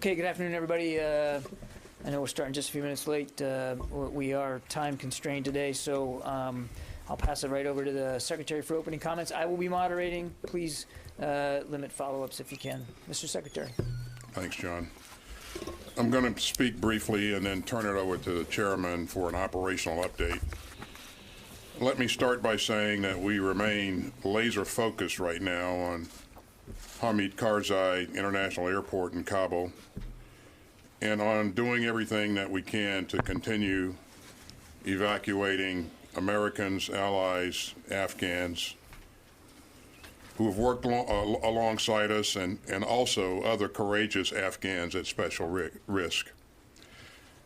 Okay, good afternoon, everybody. I know we're starting just a few minutes late. We are time constrained today, so I'll pass it right over to the Secretary for opening comments. I will be moderating. Please limit follow-ups if you can. Mr. Secretary. Thanks, John. I'm going to speak briefly and then turn it over to the chairman for an operational update. Let me start by saying that we remain laser focused right now on Hamid Karzai International Airport in Kabul and on doing everything that we can to continue evacuating Americans, allies, Afghans who have worked alongside us and also other courageous Afghans at special risk.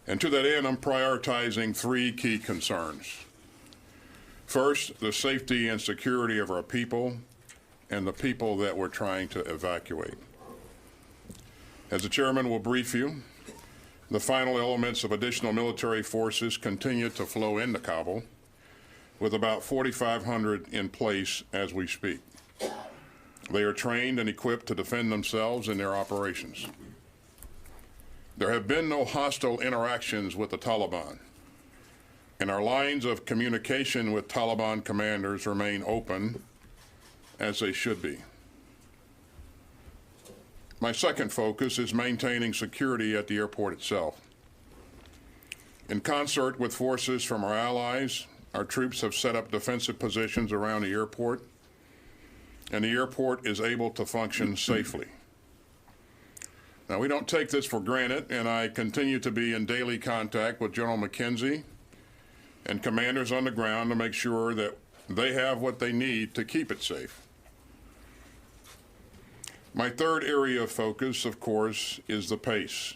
And to that end, I'm prioritizing three key concerns. First, the safety and security of our people and the people that we're trying to evacuate. As the chairman will brief you, the final elements of additional military forces continue to flow into Kabul, with about 4,500 in place as we speak. They are trained and equipped to defend themselves in their operations. There have been no hostile interactions with the Taliban, and our lines of communication with Taliban commanders remain open, as they should be. My second focus is maintaining security at the airport itself. In concert with forces from our allies, our troops have set up defensive positions around the airport, and the airport is able to function safely. Now, we don't take this for granted, and I continue to be in daily contact with General McKenzie and commanders on the ground to make sure that they have what they need to keep it safe. My third area of focus, of course, is the pace,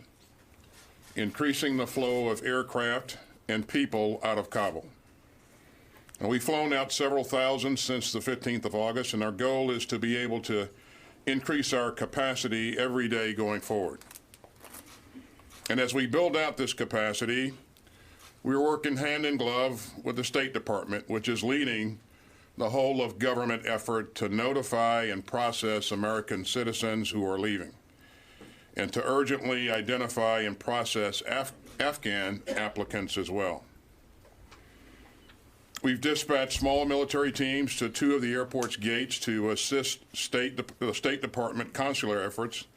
increasing the flow of aircraft and people out of Kabul. And we've flown out several thousand since the 15th of August, and our goal is to be able to increase our capacity every day going forward. And as we build out this capacity, we're working hand in glove with the State Department, which is leading the whole of government effort to notify and process American citizens who are leaving, and to urgently identify and process Afghan applicants as well. We've dispatched small military teams to two of the airport's gates to assist the State Department consular efforts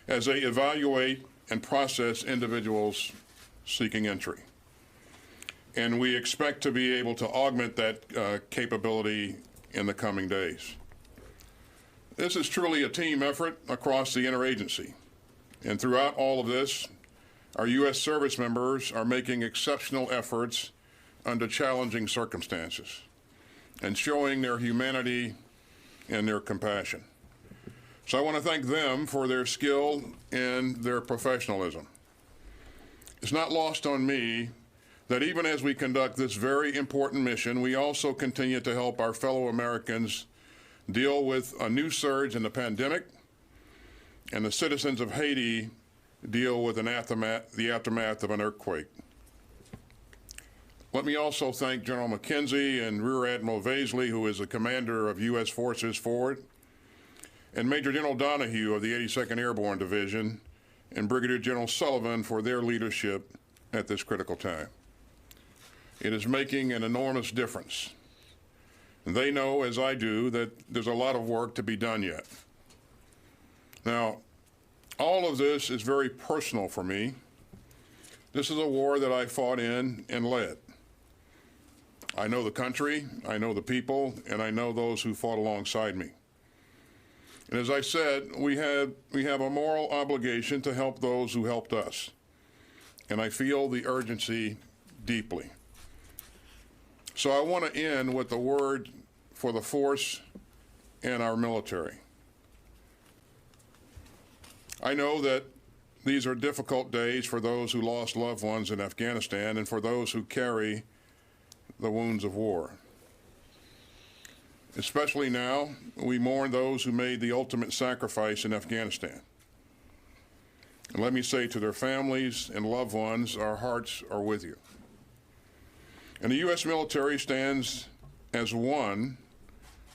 as they evaluate and process individuals seeking entry. And we expect to be able to augment that capability in the coming days. This is truly a team effort across the interagency. And throughout all of this, our U.S. service members are making exceptional efforts under challenging circumstances and showing their humanity and their compassion. So I want to thank them for their skill and their professionalism. It's not lost on me that even as we conduct this very important mission, we also continue to help our fellow Americans deal with a new surge in the pandemic, and the citizens of Haiti deal with the aftermath of an earthquake. Let me also thank General McKenzie and Rear Admiral Vaisley, who is the commander of U.S. Forces Forward, and Major General Donahue of the 82nd Airborne Division, and Brigadier General Sullivan for their leadership at this critical time. It is making an enormous difference. And they know, as I do, that there's a lot of work to be done yet. Now, all of this is very personal for me. This is a war that I fought in and led. I know the country, I know the people, and I know those who fought alongside me. And as I said, we have a moral obligation to help those who helped us. And I feel the urgency deeply. So I want to end with a word for the force and our military. I know that these are difficult days for those who lost loved ones in Afghanistan and for those who carry the wounds of war. Especially now, we mourn those who made the ultimate sacrifice in Afghanistan. And let me say to their families and loved ones, our hearts are with you. And the U.S. military stands as one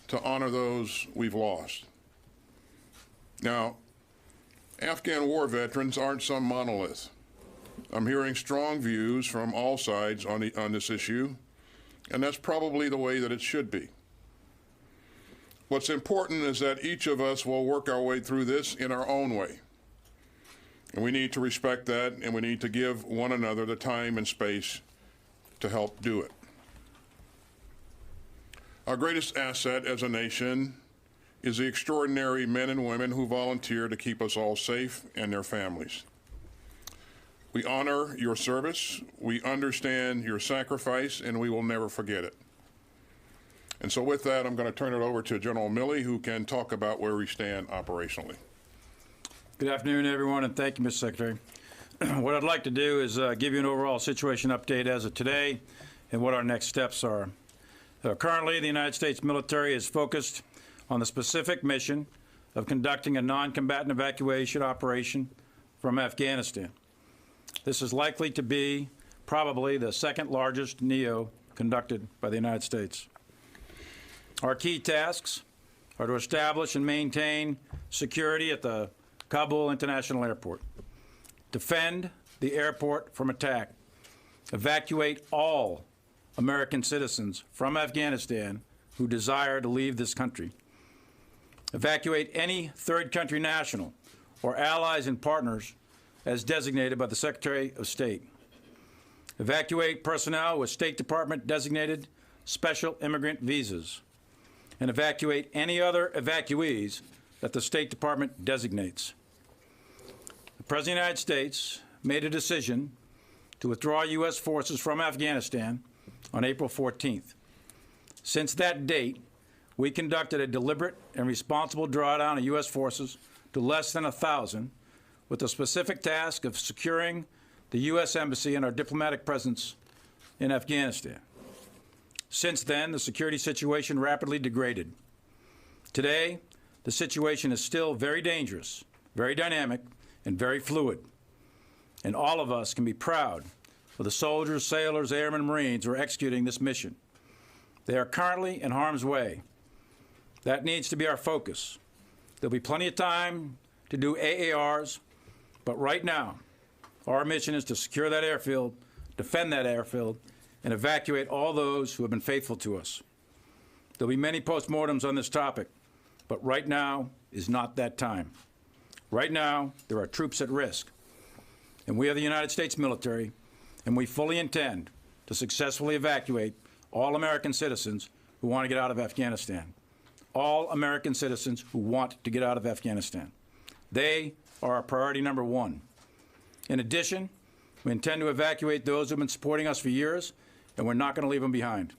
to honor those we've lost. Now, Afghan war veterans aren't some monolith. I'm hearing strong views from all sides on this issue, and that's probably the way that it should be. What's important is that each of us will work our way through this in our own way. And we need to respect that, and we need to give one another the time and space to help do it. Our greatest asset as a nation is the extraordinary men and women who volunteer to keep us all safe and their families. We honor your service, we understand your sacrifice, and we will never forget it. And so with that, I'm going to turn it over to General Milley, who can talk about where we stand operationally. Good afternoon, everyone, and thank you, Mr. Secretary. What I'd like to do is give you an overall situation update as of today and what our next steps are. Currently, the United States military is focused on the specific mission of conducting a non-combatant evacuation operation from Afghanistan. This is likely to be probably the second largest NEO conducted by the United States. Our key tasks are to establish and maintain security at the Kabul International Airport, defend the airport from attack, evacuate all American citizens from Afghanistan who desire to leave this country, evacuate any third country national or allies and partners as designated by the Secretary of State, evacuate personnel with State Department designated special immigrant visas, and evacuate any other evacuees that the State Department designates. The President of the United States made a decision to withdraw U.S. forces from Afghanistan on April 14th. Since that date, we conducted a deliberate and responsible drawdown of U.S. forces to less than 1,000 with the specific task of securing the U.S. Embassy and our diplomatic presence in Afghanistan. Since then, the security situation rapidly degraded. Today, the situation is still very dangerous, very dynamic, and very fluid. And all of us can be proud of the soldiers, sailors, airmen, and Marines who are executing this mission. They are currently in harm's way. That needs to be our focus. There'll be plenty of time to do AARs, but right now, our mission is to secure that airfield, defend that airfield, and evacuate all those who have been faithful to us. There'll be many postmortems on this topic, but right now is not that time. Right now, there are troops at risk, and we are the United States military, and we fully intend to successfully evacuate all American citizens who want to get out of Afghanistan. All American citizens who want to get out of Afghanistan. They are our priority number one. In addition, we intend to evacuate those who have been supporting us for years, and we're not going to leave them behind.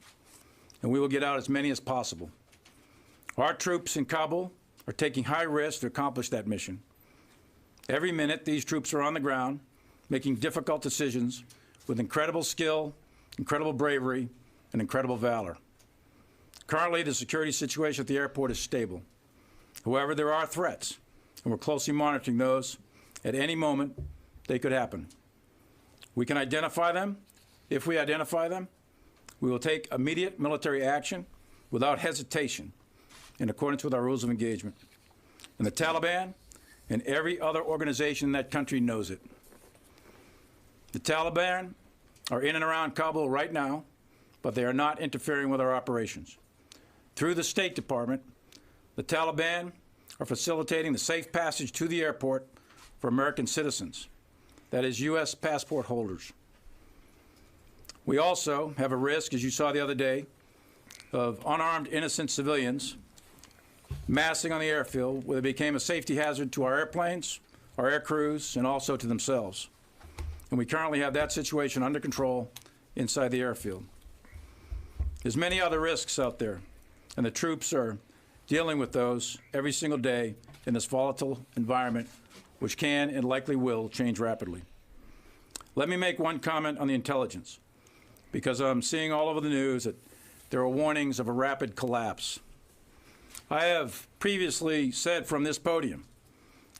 And we will get out as many as possible. Our troops in Kabul are taking high risks to accomplish that mission. Every minute, these troops are on the ground, making difficult decisions with incredible skill, incredible bravery, and incredible valor. Currently, the security situation at the airport is stable. However, there are threats, and we're closely monitoring those. At any moment, they could happen. We can identify them. If we identify them, we will take immediate military action without hesitation in accordance with our rules of engagement. And the Taliban and every other organization in that country knows it. The Taliban are in and around Kabul right now, but they are not interfering with our operations. Through the State Department, the Taliban are facilitating the safe passage to the airport for American citizens, that is, U.S. passport holders. We also have a risk, as you saw the other day, of unarmed innocent civilians massing on the airfield where they became a safety hazard to our airplanes, our air crews, and also to themselves. And we currently have that situation under control inside the airfield. There's many other risks out there, and the troops are dealing with those every single day in this volatile environment, which can and likely will change rapidly. Let me make one comment on the intelligence, because I'm seeing all over the news that there are warnings of a rapid collapse. I have previously said from this podium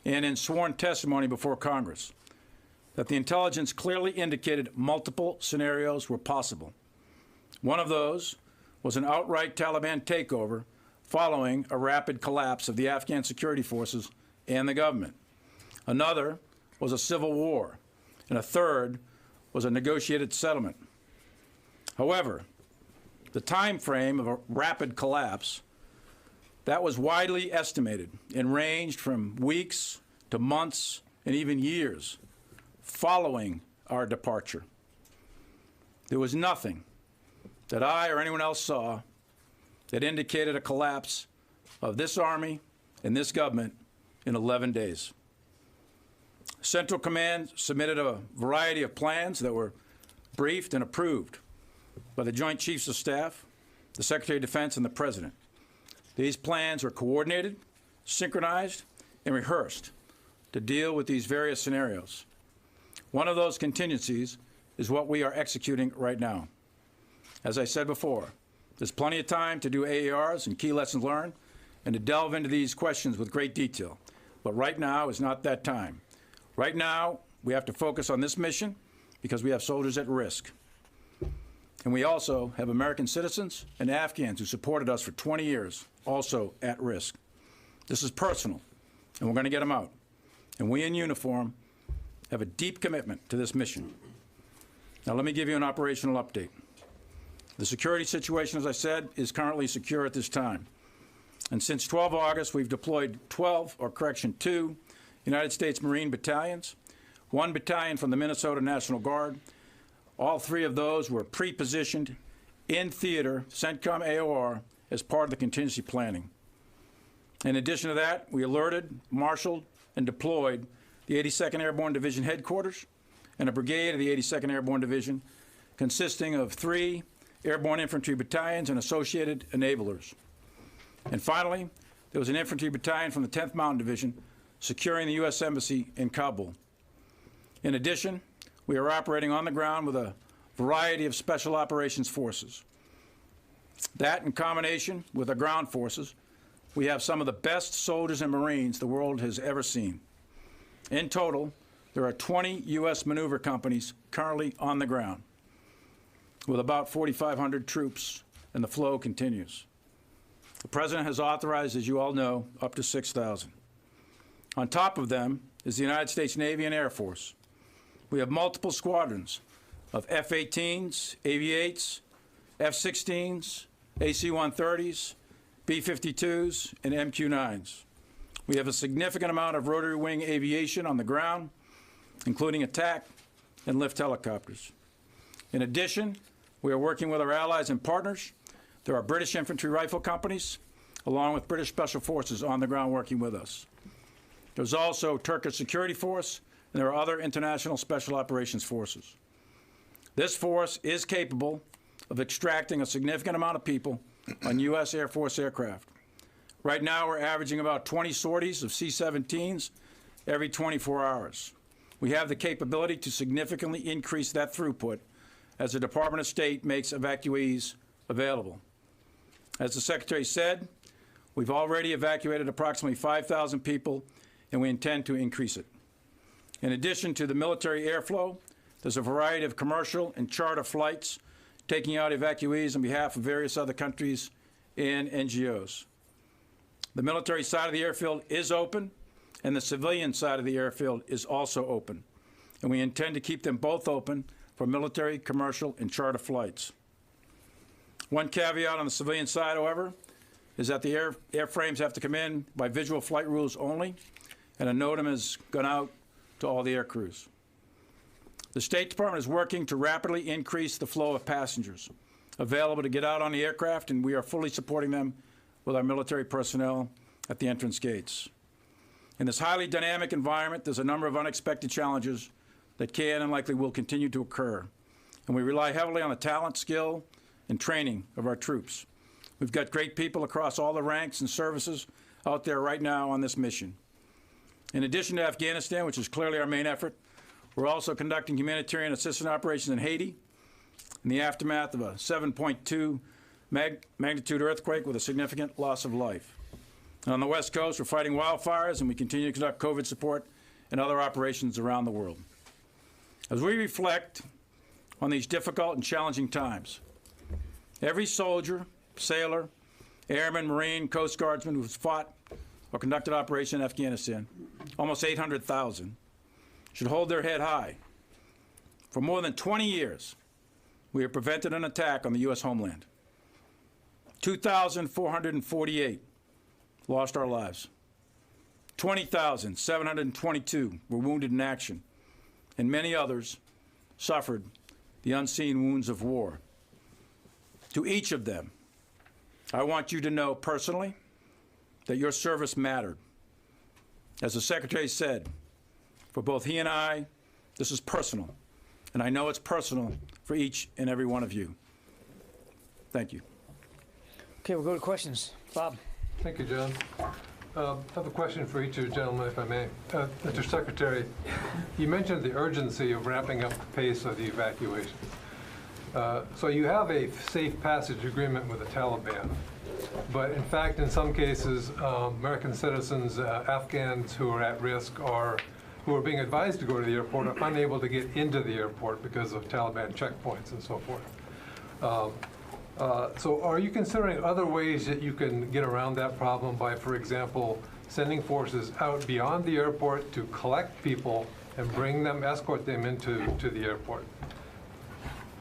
and in sworn testimony before Congress that the intelligence clearly indicated multiple scenarios were possible. One of those was an outright Taliban takeover following a rapid collapse of the Afghan security forces and the government. Another was a civil war. And a third was a negotiated settlement. However, the time frame of a rapid collapse, that was widely estimated and ranged from weeks to months and even years following our departure. There was nothing that I or anyone else saw that indicated a collapse of this Army and this government in 11 days. Central Command submitted a variety of plans that were briefed and approved by the Joint Chiefs of Staff, the Secretary of Defense, and the President. These plans are coordinated, synchronized, and rehearsed to deal with these various scenarios. One of those contingencies is what we are executing right now. As I said before, there's plenty of time to do AARs and key lessons learned and to delve into these questions with great detail. But right now is not that time. Right now, we have to focus on this mission because we have soldiers at risk. And we also have American citizens and Afghans who supported us for 20 years, also at risk. This is personal, and we're going to get them out. And we in uniform have a deep commitment to this mission. Now, let me give you an operational update. The security situation, as I said, is currently secure at this time. And since 12 August, we've deployed 2 United States Marine battalions, 1 battalion from the Minnesota National Guard. All 3 of those were pre-positioned in theater, CENTCOM AOR, as part of the contingency planning. In addition to that, we alerted, marshaled, and deployed the 82nd Airborne Division headquarters and a brigade of the 82nd Airborne Division consisting of 3 airborne infantry battalions and associated enablers. And finally, there was an infantry battalion from the 10th Mountain Division securing the U.S. Embassy in Kabul. In addition, we are operating on the ground with a variety of special operations forces. That, in combination with our ground forces, we have some of the best soldiers and Marines the world has ever seen. In total, there are 20 U.S. maneuver companies currently on the ground, with about 4,500 troops, and the flow continues. The President has authorized, as you all know, up to 6,000. On top of them is the United States Navy and Air Force. We have multiple squadrons of F-18s, AV-8s, F-16s, AC-130s, B-52s, and MQ-9s. We have a significant amount of rotary wing aviation on the ground, including attack and lift helicopters. In addition, we are working with our allies and partners. There are British infantry rifle companies, along with British Special Forces on the ground working with us. There's also Turkish Security Force, and there are other international special operations forces. This force is capable of extracting a significant amount of people on U.S. Air Force aircraft. Right now, we're averaging about 20 sorties of C-17s every 24 hours. We have the capability to significantly increase that throughput as the Department of State makes evacuees available. As the Secretary said, we've already evacuated approximately 5,000 people, and we intend to increase it. In addition to the military airflow, there's a variety of commercial and charter flights taking out evacuees on behalf of various other countries and NGOs. The military side of the airfield is open, and the civilian side of the airfield is also open. And we intend to keep them both open for military, commercial, and charter flights. One caveat on the civilian side, however, is that the airframes have to come in by visual flight rules only, and a NOTAM has gone out to all the air crews. The State Department is working to rapidly increase the flow of passengers available to get out on the aircraft, and we are fully supporting them with our military personnel at the entrance gates. In this highly dynamic environment, there's a number of unexpected challenges that can and likely will continue to occur, and we rely heavily on the talent, skill, and training of our troops. We've got great people across all the ranks and services out there right now on this mission. In addition to Afghanistan, which is clearly our main effort, we're also conducting humanitarian assistance operations in Haiti in the aftermath of a 7.2 magnitude earthquake with a significant loss of life. And on the West Coast, we're fighting wildfires, and we continue to conduct COVID support and other operations around the world. As we reflect on these difficult and challenging times, every soldier, sailor, airman, Marine, Coast Guardsman who's fought or conducted operations in Afghanistan, almost 800,000, should hold their head high. For more than 20 years, we have prevented an attack on the U.S. homeland. 2,448 lost our lives. 20,722 were wounded in action, and many others suffered the unseen wounds of war. To each of them, I want you to know personally that your service mattered. As the Secretary said, for both he and I, this is personal, and I know it's personal for each and every one of you. Thank you. Okay, we'll go to questions. Bob? Thank you, John. I have a question for each of you gentlemen, if I may. Mr. Secretary, you mentioned the urgency of ramping up the pace of the evacuation. So you have a safe passage agreement with the Taliban, but in fact, in some cases, American citizens, Afghans who are at risk or who are being advised to go to the airport are unable to get into the airport because of Taliban checkpoints and so forth. So are you considering other ways that you can get around that problem by, for example, sending forces out beyond the airport to collect people and bring them, escort them into the airport?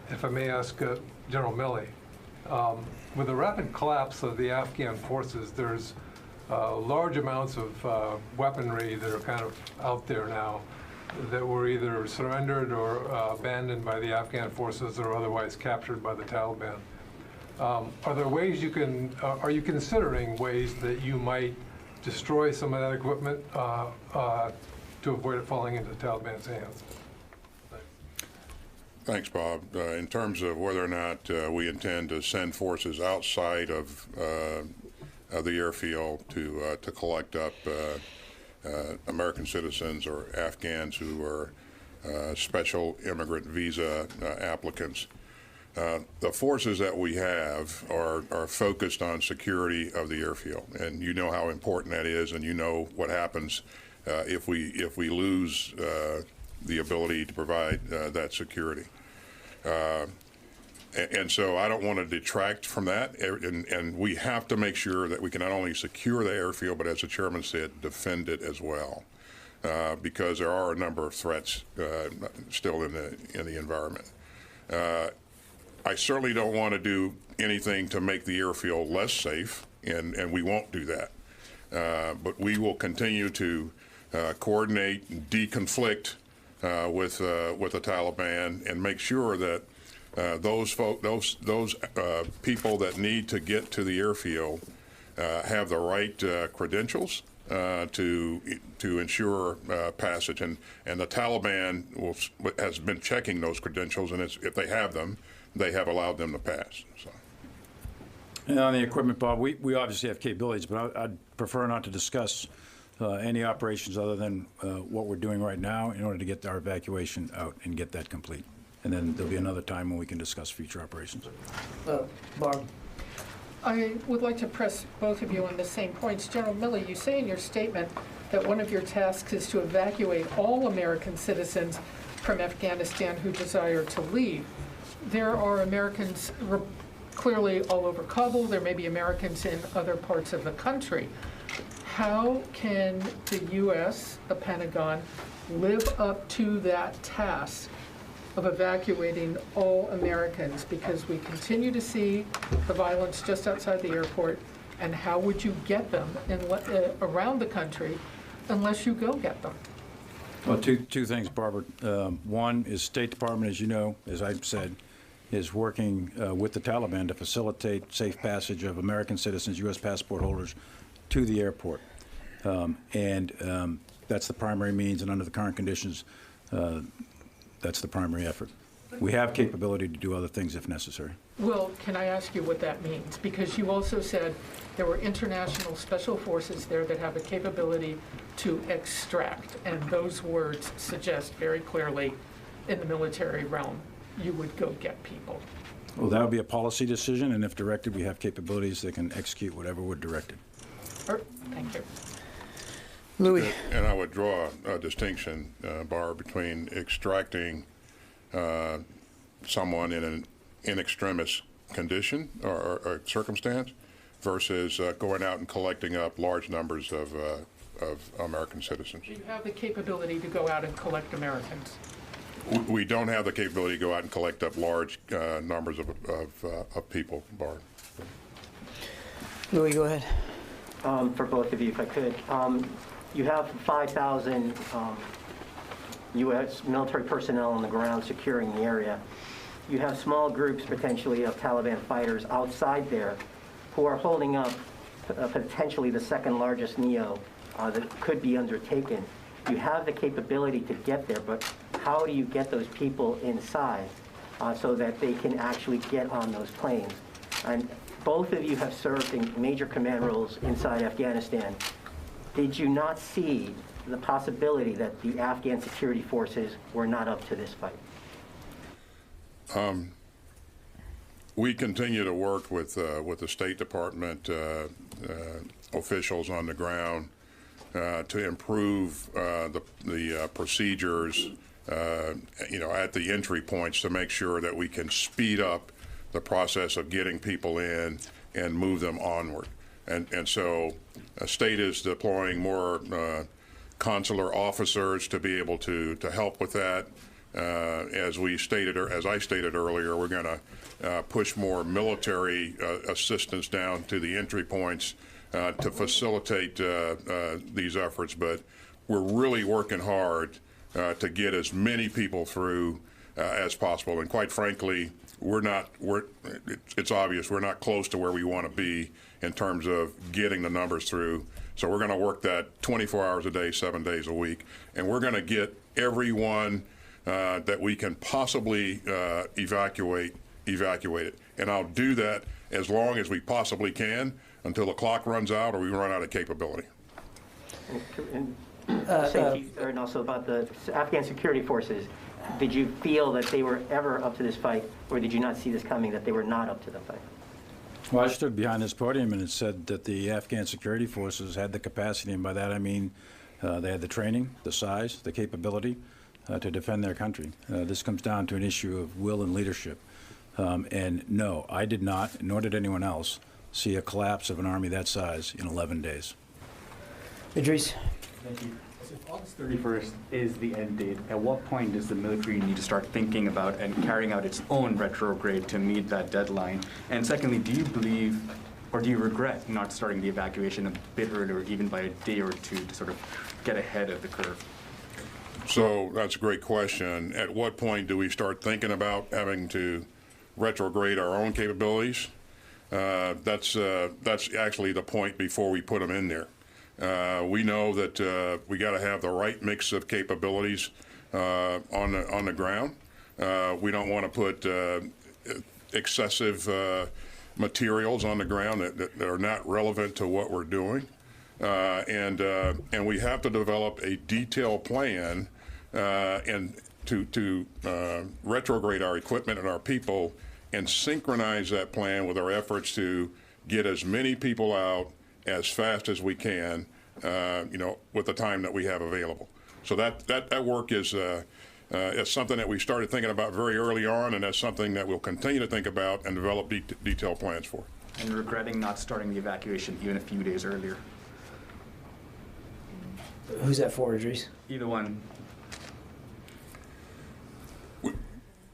If I may ask General Milley, with the rapid collapse of the Afghan forces, there's large amounts of weaponry that are kind of out there now that were either surrendered or abandoned by the Afghan forces or otherwise captured by the Taliban. Are there ways you can, are you considering ways that you might destroy some of that equipment to avoid it falling into the Taliban's hands? Thanks, Bob. In terms of whether or not we intend to send forces outside of the airfield to collect up American citizens or Afghans who are special immigrant visa applicants, the forces that we have are focused on security of the airfield, and you know how important that is, and you know what happens if we lose the ability to provide that security. And so I don't want to detract from that, and we have to make sure that we can not only secure the airfield, but as the chairman said, defend it as well, because there are a number of threats still in the environment. I certainly don't want to do anything to make the airfield less safe, and we won't do that. But we will continue to coordinate and deconflict with the Taliban and make sure that those people that need to get to the airfield have the right credentials to ensure passage. And the Taliban has been checking those credentials, and if they have them, they have allowed them to pass. So. And on the equipment, Bob, we obviously have capabilities, but I'd prefer not to discuss any operations other than what we're doing right now in order to get our evacuation out and get that complete. And then there'll be another time when we can discuss future operations. Barb? I would like to press both of you on the same points. General Milley, you say in your statement that one of your tasks is to evacuate all American citizens from Afghanistan who desire to leave. There are Americans clearly all over Kabul. There may be Americans in other parts of the country. How can the U.S., the Pentagon, live up to that task of evacuating all Americans? Because we continue to see the violence just outside the airport, and how would you get them around the country unless you go get them? Well, two things, Barbara. One is State Department, as you know, as I've said, is working with the Taliban to facilitate safe passage of American citizens, U.S. passport holders, to the airport. That's the primary means, and under the current conditions, that's the primary effort. We have capability to do other things if necessary. Well, can I ask you what that means? Because you also said there were international special forces there that have a capability to extract, and those words suggest very clearly in the military realm you would go get people. Well, that would be a policy decision, and if directed, we have capabilities that can execute whatever we're directed. Thank you. Louis? And I would draw a distinction, Barb, between extracting someone in an in extremis condition or circumstance versus going out and collecting up large numbers of American citizens. Do you have the capability to go out and collect Americans? We don't have the capability to go out and collect up large numbers of people, Barb. Louis, go ahead. For both of you, if I could. You have 5,000 U.S. military personnel on the ground securing the area. You have small groups, potentially, of Taliban fighters outside there who are holding up potentially the second largest NEO that could be undertaken. You have the capability to get there, but how do you get those people inside so that they can actually get on those planes? And both of you have served in major command roles inside Afghanistan. Did you not see the possibility that the Afghan security forces were not up to this fight? We continue to work with the State Department officials on the ground to improve the procedures, at the entry points to make sure that we can speed up the process of getting people in and move them onward. And so the state is deploying more consular officers to be able to help with that. As I stated earlier, we're going to push more military assistance down to the entry points to facilitate these efforts. But we're really working hard to get as many people through as possible. And quite frankly, it's obvious we're not close to where we want to be in terms of getting the numbers through. So we're going to work that 24 hours a day, 7 days a week, and we're going to get everyone that we can possibly evacuate it. And I'll do that as long as we possibly can until the clock runs out or we run out of capability. And also about the Afghan security forces. Did you feel that they were ever up to this fight, or did you not see this coming, that they were not up to the fight? Well, I stood behind this podium and it said that the Afghan security forces had the capacity, and by that I mean they had the training, the size, the capability to defend their country. This comes down to an issue of will and leadership. And no, I did not, nor did anyone else, see a collapse of an army that size in 11 days. Idris? Thank you. So if August 31st is the end date, at what point does the military need to start thinking about and carrying out its own retrograde to meet that deadline? And secondly, do you believe or do you regret not starting the evacuation a bit earlier, even by a day or two, to sort of get ahead of the curve? So that's a great question. At what point do we start thinking about having to retrograde our own capabilities? That's actually the point before we put them in there. We know that we got to have the right mix of capabilities on the ground. We don't want to put excessive materials on the ground that are not relevant to what we're doing, and we have to develop a detailed plan and to retrograde our equipment and our people and synchronize that plan with our efforts to get as many people out as fast as we can, with the time that we have available. So that work is something that we started thinking about very early on, and that's something that we'll continue to think about and develop detailed plans for. And regretting not starting the evacuation even a few days earlier? Who's that for, Idris? Either one.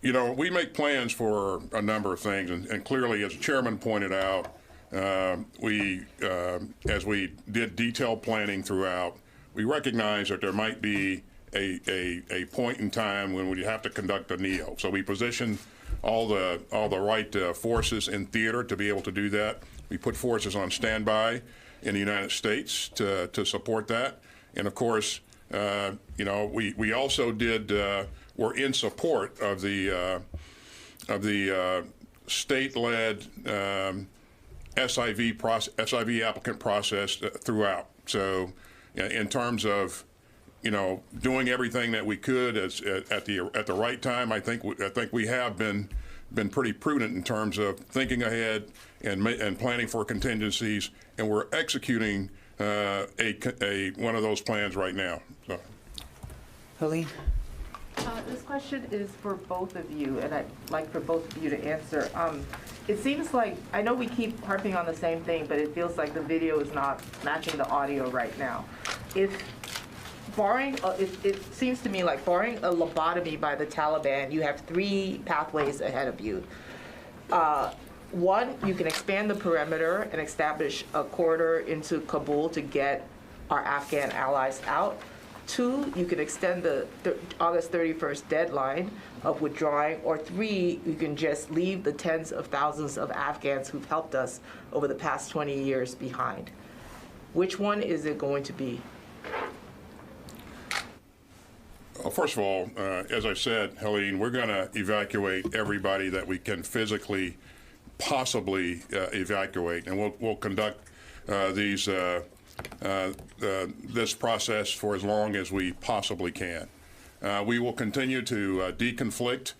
We make plans for a number of things, and clearly, as the chairman pointed out, as we did detailed planning throughout, we recognize that there might be a point in time when we have to conduct a NEO. So we position all the right forces in theater to be able to do that. We put forces on standby in the United States to support that. And of course, we also were in support of the state-led SIV applicant process throughout. So, in terms of, doing everything that we could at the right time, I think we have been pretty prudent in terms of thinking ahead and planning for contingencies, and we're executing one of those plans right now. So. Helene? This question is for both of you, and I'd like for both of you to answer. It seems like, I know we keep harping on the same thing, but it feels like the video is not matching the audio right now. If barring, it seems to me like barring a lobotomy by the Taliban, you have 3 pathways ahead of you. One, you can expand the perimeter and establish a corridor into Kabul to get our Afghan allies out. 2, you can extend the August 31st deadline of withdrawing, or 3, you can just leave the tens of thousands of Afghans who've helped us over the past 20 years behind. Which one is it going to be? Well, first of all, as I said, Helene, we're going to evacuate everybody that we can physically possibly evacuate, and we'll conduct this process for as long as we possibly can. We will continue to deconflict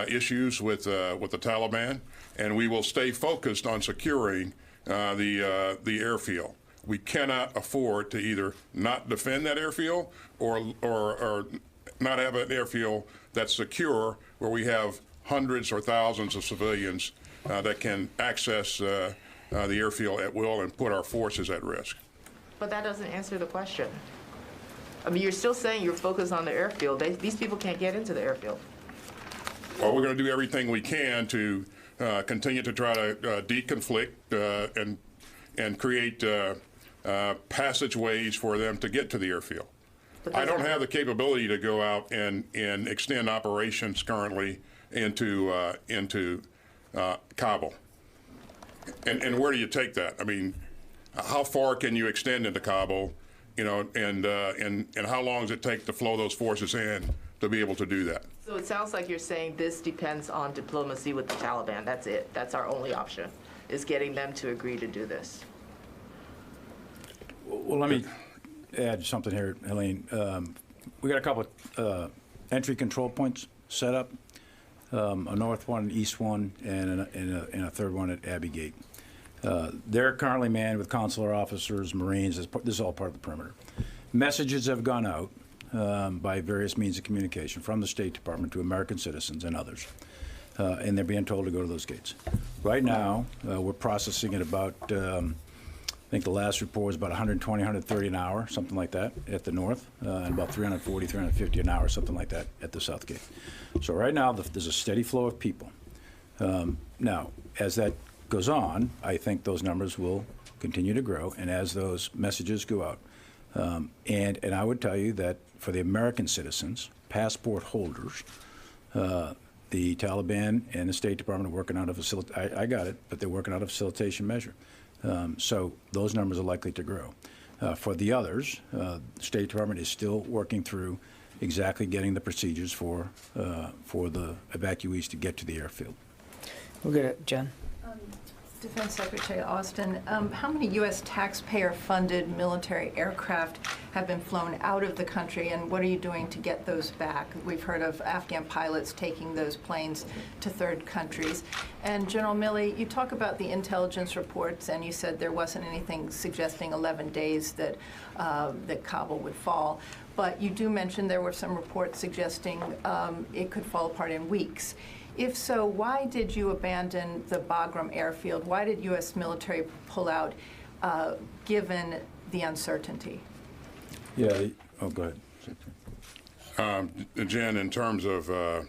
issues with the Taliban, and we will stay focused on securing the airfield. We cannot afford to either not defend that airfield or not have an airfield that's secure, where we have hundreds or thousands of civilians that can access the airfield at will and put our forces at risk. But that doesn't answer the question. I mean, you're still saying you're focused on the airfield. These people can't get into the airfield. Well, we're going to do everything we can to continue to try to deconflict and create passageways for them to get to the airfield. I don't have the capability to go out and extend operations currently into Kabul. And where do you take that? I mean, how far can you extend into Kabul? You know, and how long does it take to flow those forces in to be able to do that? So it sounds like you're saying this depends on diplomacy with the Taliban. That's it. That's our only option, is getting them to agree to do this. Well, let me add something here, Helene. We got a couple of entry control points set up, a north one, an east one, and a third one at Abbey Gate. They're currently manned with consular officers, Marines. This is all part of the perimeter. Messages have gone out by various means of communication from the State Department to American citizens and others, and they're being told to go to those gates. Right now, we're processing at about, I think the last report was about 120, 130 an hour, something like that, at the north, and about 340, 350 an hour, something like that, at the south gate. So right now, there's a steady flow of people. Now, as that goes on, I think those numbers will continue to grow, and as those messages go out. And I would tell you that for the American citizens, passport holders, the Taliban and the State Department are working out a I got it, but they're working out a facilitation measure. So those numbers are likely to grow. For the others, the State Department is still working through exactly getting the procedures for the evacuees to get to the airfield. We'll get it, Jen. Defense Secretary Austin, how many U.S. taxpayer-funded military aircraft have been flown out of the country, and what are you doing to get those back? We've heard of Afghan pilots taking those planes to third countries. And General Milley, you talk about the intelligence reports, and you said there wasn't anything suggesting 11 days that Kabul would fall. But you do mention there were some reports suggesting it could fall apart in weeks. If so, why did you abandon the Bagram airfield? Why did U.S. military pull out, given the uncertainty? Yeah. Oh, go ahead. Jen, in terms of the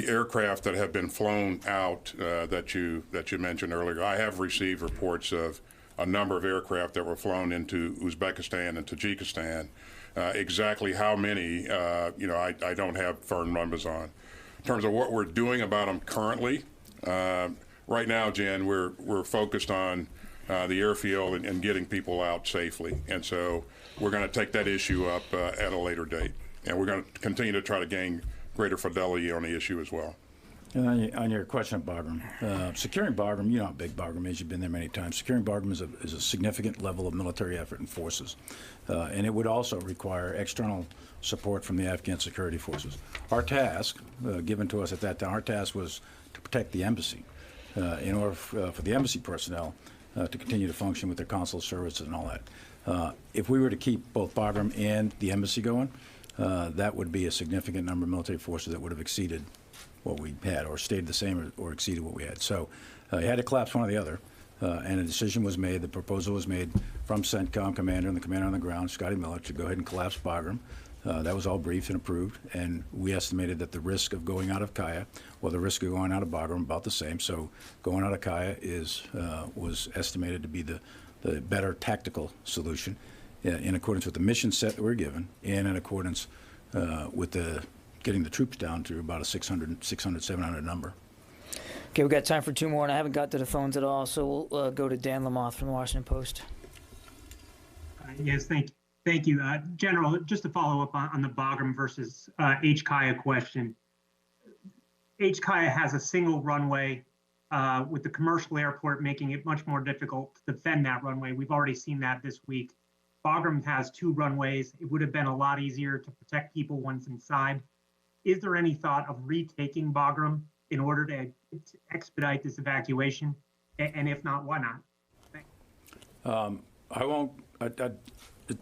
aircraft that have been flown out that you mentioned earlier, I have received reports of a number of aircraft that were flown into Uzbekistan and Tajikistan. Exactly how many, I don't have firm numbers on. In terms of what we're doing about them currently, right now, Jen, we're focused on the airfield and getting people out safely. And so we're going to take that issue up at a later date. And we're going to continue to try to gain greater fidelity on the issue as well. And on your question of Bagram, securing Bagram, you know how big Bagram is. You've been there many times. Securing Bagram is a significant level of military effort and forces, and it would also require external support from the Afghan security forces. Our task, given to us at that time, our task was to protect the embassy, in order for the embassy personnel to continue to function with their consular services and all that. If we were to keep both Bagram and the embassy going, that would be a significant number of military forces that would have exceeded what we had, or stayed the same, or exceeded what we had. So you had to collapse one or the other, and a decision was made, the proposal was made from CENTCOM commander and the commander on the ground, Scotty Miller, to go ahead and collapse Bagram. That was all briefed and approved, and we estimated that the risk of going out of Kaya, or the risk of going out of Bagram, about the same. So going out of Kaya was estimated to be the better tactical solution, in accordance with the mission set that we're given, and in accordance with getting the troops down to about a 600, 700 number. Okay, we've got time for two more, and I haven't got to the phones at all, so we'll go to Dan Lamoth from the Washington Post. Yes, thank you. General, just to follow up on the Bagram versus HKIA question. HKIA has a single runway, with the commercial airport making it much more difficult to defend that runway. We've already seen that this week. Bagram has 2 runways. It would have been a lot easier to protect people once inside. Is there any thought of retaking Bagram in order to expedite this evacuation? And if not, why not? I won't,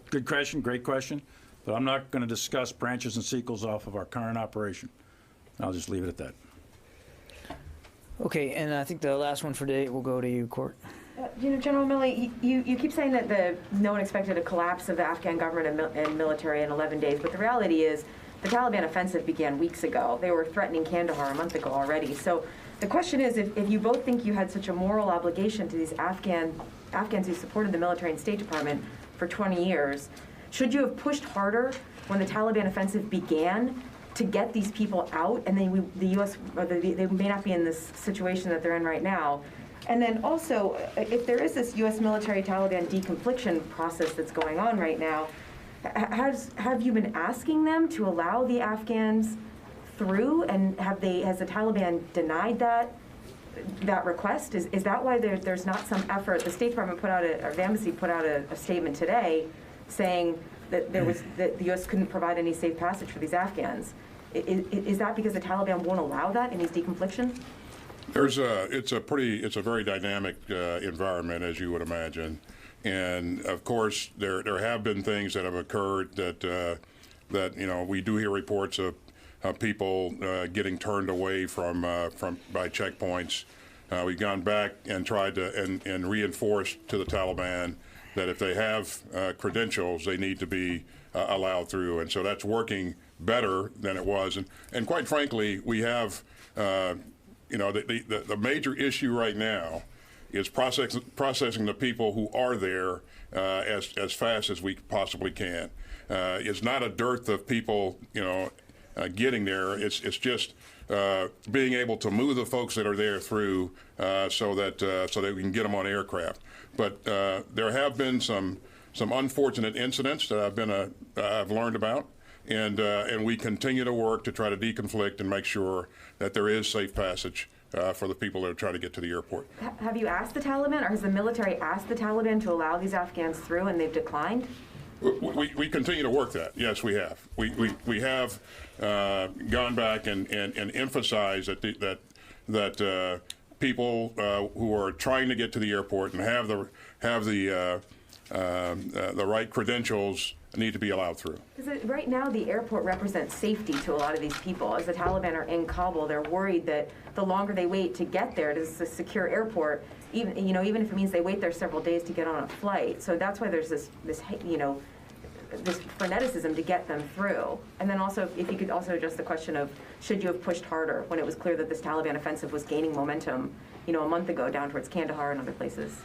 good question, great question, but I'm not going to discuss branches and sequels off of our current operation. I'll just leave it at that. Okay, and I think the last one for today will go to you, Court. General Milley, you keep saying that no one expected a collapse of the Afghan government and military in 11 days, but the reality is the Taliban offensive began weeks ago. They were threatening Kandahar a month ago already. So the question is, if you both think you had such a moral obligation to these Afghans who supported the military and State Department for 20 years, should you have pushed harder when the Taliban offensive began to get these people out, and then the U.S., they may not be in this situation that they're in right now? And then also, if there is this U.S. military-Taliban deconfliction process that's going on right now, have you been asking them to allow the Afghans through, and has the Taliban denied that request? Is that why there's not some effort? The State Department or the embassy put out a statement today saying that the U.S. couldn't provide any safe passage for these Afghans. Is that because the Taliban won't allow that in these deconfliction? It's a very dynamic environment, as you would imagine, and of course there have been things that have occurred that we do hear reports of people getting turned away from by checkpoints. We've gone back and tried to and reinforced to the Taliban that if they have credentials, they need to be allowed through, and so that's working better than it was. And quite frankly, we have. The major issue right now is processing the people who are there as fast as we possibly can. It's not a dearth of people, getting there. It's just being able to move the folks that are there through so that we can get them on aircraft. But there have been some unfortunate incidents that I've learned about. And we continue to work to try to deconflict and make sure that there is safe passage for the people that are trying to get to the airport. Have you asked the Taliban, or has the military asked the Taliban to allow these Afghans through and they've declined? We continue to work that. Yes, we have. We have gone back and emphasized that people who are trying to get to the airport and have the right credentials need to be allowed through. Because right now the airport represents safety to a lot of these people. As the Taliban are in Kabul, they're worried that the longer they wait to get there to a secure airport, even if it means they wait there several days to get on a flight. So that's why there's this freneticism to get them through. And then also, if you could also address the question of, should you have pushed harder when it was clear that this Taliban offensive was gaining momentum, a month ago down towards Kandahar and other places?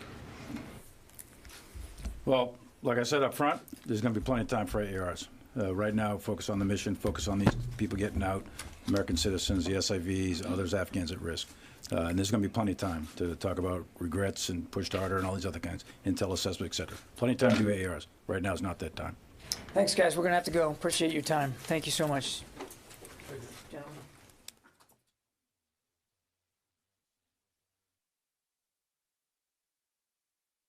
Well, like I said up front, there's going to be plenty of time for AARs. Right now, focus on the mission, focus on these people getting out, American citizens, the SIVs, others, Afghans at risk. And there's going to be plenty of time to talk about regrets and pushed harder and all these other kinds, intel assessment, et cetera. Plenty of time to do AARs. Right now is not that time. Thanks, guys. We're going to have to go. Appreciate your time. Thank you so much.